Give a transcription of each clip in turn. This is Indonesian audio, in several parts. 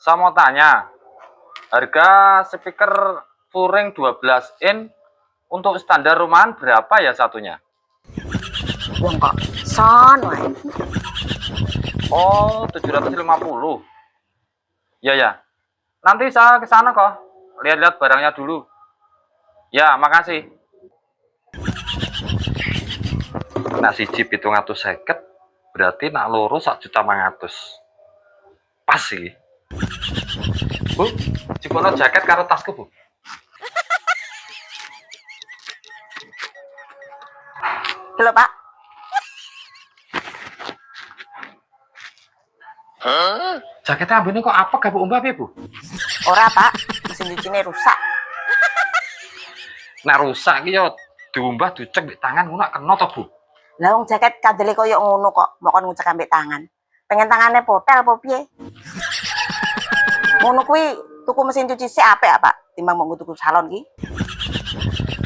Saya mau tanya, harga speaker Furing 12 in untuk standar rumahan berapa ya satunya? Wong kok son wae. Oh, 750. Ya ya. Nanti saya ke sana kok. Lihat-lihat barangnya dulu. Ya, makasih. Nak siji 750, berarti nak loro 1.500.000. Pas sih. Bu, cipono jaket karo tasku, Bu. Lho, Pak. Jaketnya ambene kok apa gak Bu Mbak, Bu? Ora, Pak. Mesin cucine rusak. Nek rusak ki yo diumbah dicek mbek tangan ngono kena to, Bu? Lah wong jaket kadele koyo ngono kok, mbok kon ngucek ambek tangan. Pengen tangane potel apa piye? Ngono kuwi tuku mesin cuci sik apik, Pak, timbang mau tuku salon ki.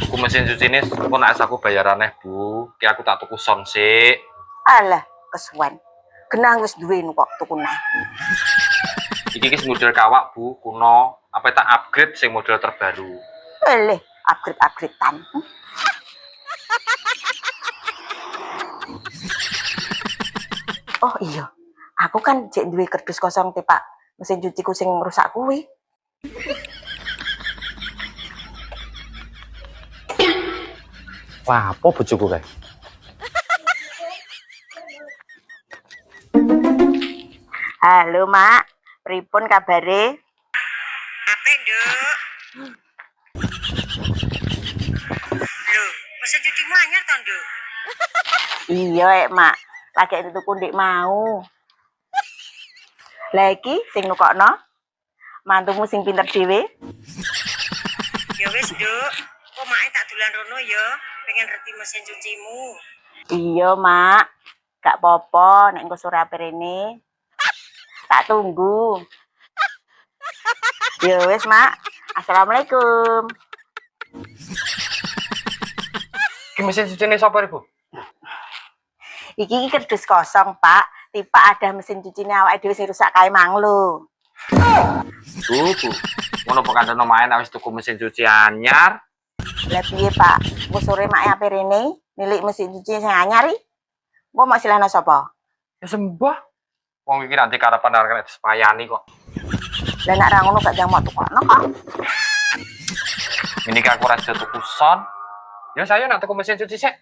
Tuku mesin cuci ini kok nak aku bayaraneh, Bu. Ki aku tak tuku son sik. Alah, kesuwen. Genah wis duwe kok tuku neh. Iki ki model kawak, Bu, kuno. Apa tak upgrade sing model terbaru. Eleh, upgrade-upgradean. Oh iya, aku kan jek duwe kerdus kosong te, Pak. Mesin cuciku sing rusak kuwi. Wah, apa bojoku kae? Halo, Mak. Pripun kabare? Apa, Nduk? Loh, mesin cucimu anyar toh, Nduk? Iya, Mak. Lagi tuku ndik mau. Lah iki sing nukokno mantumu sing pinter dhewe. Ya wis, Nduk. Kok make tak dolan rono ya, pengen ngerti mesin cucimu. Iya, Mak. Gak popo nek engko sore rene. Tak tunggu. Ya wis, Mak. Assalamualaikum. Ki mesin cuci ini sapa, Bu? Iki kerdus kosong, Pak. Tipe ada mesin cucine awake dhewe sing rusak kae mang lho. Bu. Ngono pekandene main wis tuku mesin cuci anyar. Lah piye, Pak? Engko sore mak ape rene nilik mesin cuci sing anyar iki. Engko mak silahno sapa? Ya sembah. Wong iki nanti karepan arek sepayani kok. Lah nek ra ngono gak jang mau tukokno kok. Ini aku raja tuku son. Ya saya nak tuku mesin cuci sik.